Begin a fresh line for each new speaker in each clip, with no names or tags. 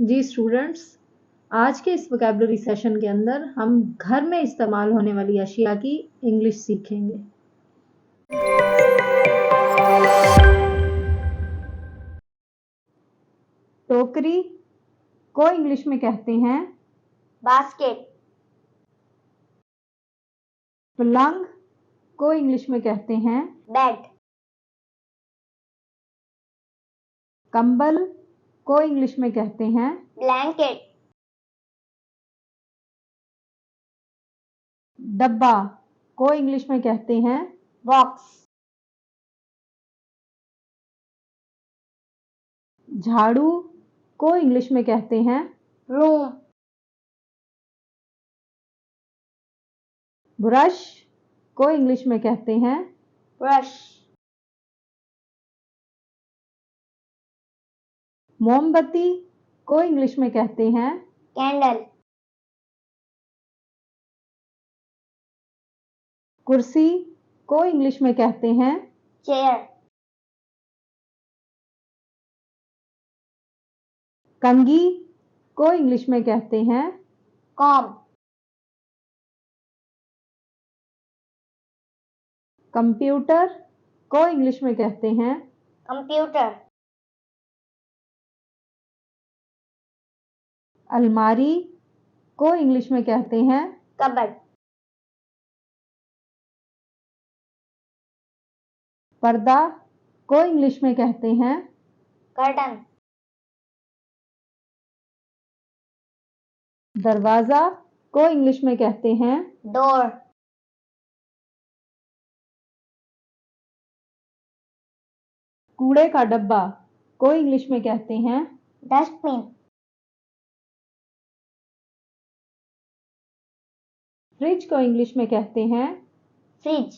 जी students, आज के इस वोकैबुलरी सेशन के अंदर हम घर में इस्तेमाल होने वाली अशिया की इंग्लिश सीखेंगे। टोकरी को इंग्लिश में कहते हैं
बास्केट।
पलंग को इंग्लिश में कहते हैं
बेड।
कंबल को इंग्लिश में कहते हैं
ब्लैंकेट।
डब्बा को इंग्लिश में कहते हैं
बॉक्स।
झाड़ू को इंग्लिश में कहते हैं
रूम।
ब्रश को इंग्लिश में कहते हैं
ब्रश।
मोमबत्ती को इंग्लिश में कहते हैं
कैंडल।
कुर्सी को इंग्लिश में कहते हैं
चेयर।
कंघी को इंग्लिश में कहते हैं
कॉम्ब।
कंप्यूटर को इंग्लिश में कहते हैं
कंप्यूटर।
अलमारी को इंग्लिश में कहते हैं
कबर्ड।
पर्दा को इंग्लिश में कहते हैं
कर्टन।
दरवाजा को इंग्लिश में कहते हैं
डोर।
कूड़े का डब्बा को इंग्लिश में कहते हैं
डस्टबिन।
फ्रिज को इंग्लिश में कहते हैं
फ्रिज।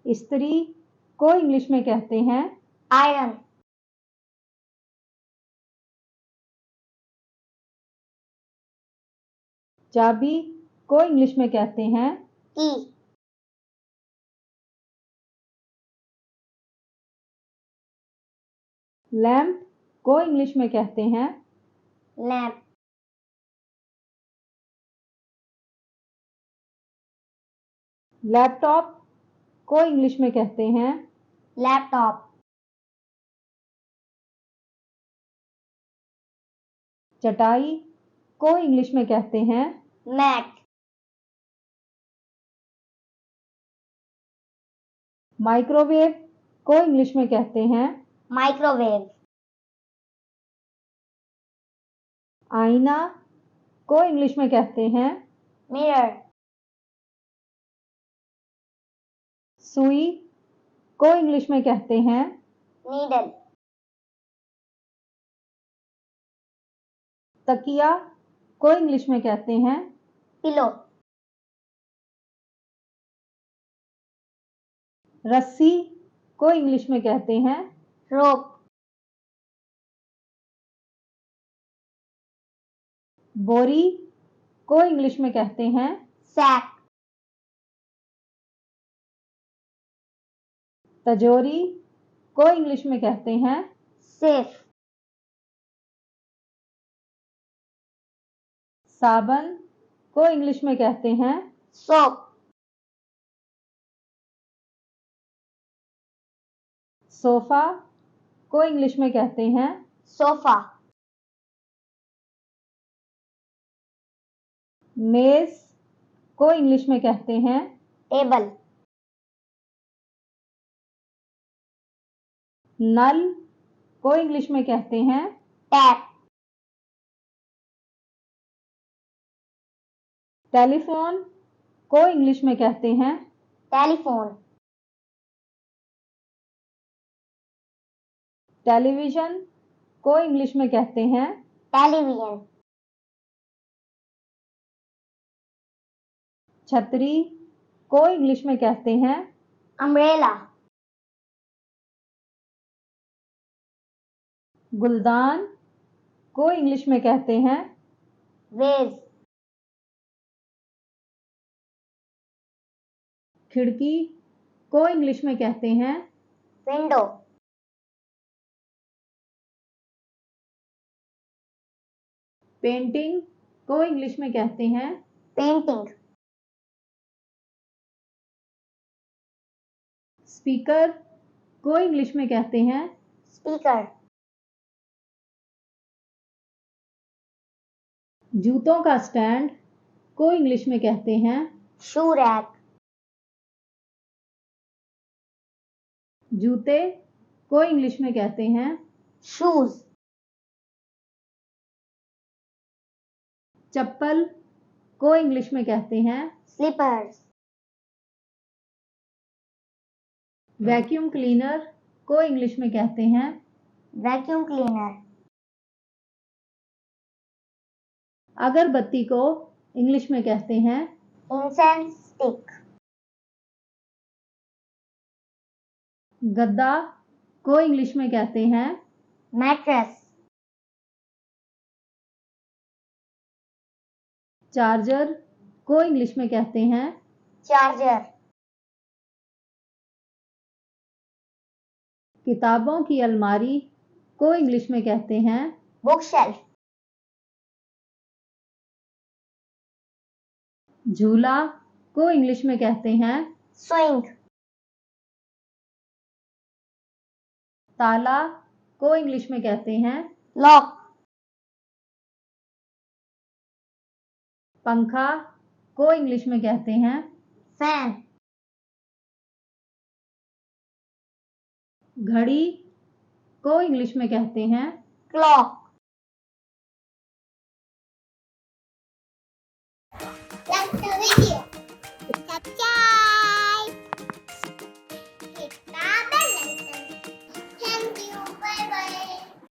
इस्त्री को इंग्लिश में कहते हैं
आयरन।
चाबी को इंग्लिश में कहते हैं
की।
लैंप को इंग्लिश में कहते हैं
लैंप।
लैपटॉप को इंग्लिश में कहते हैं
लैपटॉप।
चटाई को इंग्लिश में कहते हैं
मैट।
माइक्रोवेव को इंग्लिश में कहते हैं
माइक्रोवेव।
आईना को इंग्लिश में कहते हैं
मिरर।
सुई को इंग्लिश में कहते हैं
नीडल।
तकिया को इंग्लिश में कहते हैं
पिलो।
रस्सी को इंग्लिश में कहते हैं
रोप।
बोरी को इंग्लिश में कहते हैं
सैक।
तिजोरी को इंग्लिश में कहते हैं
सेफ।
साबन को इंग्लिश में कहते हैं
सोप।
सोफा को इंग्लिश में कहते हैं
सोफा।
मेज को इंग्लिश में कहते हैं
टेबल।
नल को इंग्लिश में कहते हैं
टैप।
टेलीफोन को इंग्लिश में कहते हैं
टेलीफोन।
टेलीविजन को इंग्लिश में कहते हैं
टेलीविजन।
छतरी को इंग्लिश में कहते हैं
अम्ब्रेला।
गुलदान को इंग्लिश में कहते हैं
वेज।
खिड़की को इंग्लिश में कहते हैं
window,
पेंटिंग को इंग्लिश में कहते हैं
painting,
स्पीकर को इंग्लिश में कहते हैं
speaker,
जूतों का स्टैंड को इंग्लिश में कहते हैं
shoe rack,
जूते को इंग्लिश में कहते हैं
shoes,
चप्पल को इंग्लिश में कहते हैं
slippers,
वैक्यूम क्लीनर को इंग्लिश में कहते हैं
vacuum cleaner,
अगरबत्ती को इंग्लिश में कहते हैं
incense stick,
गद्दा को इंग्लिश में कहते हैं
mattress,
चार्जर को इंग्लिश में कहते हैं
charger,
किताबों की अलमारी को इंग्लिश में कहते हैं
bookshelf,
झूला को इंग्लिश में कहते हैं
swing,
ताला को इंग्लिश में कहते हैं
lock,
पंखा को इंग्लिश में कहते हैं
fan,
घड़ी को इंग्लिश में कहते हैं
clock. That's the video.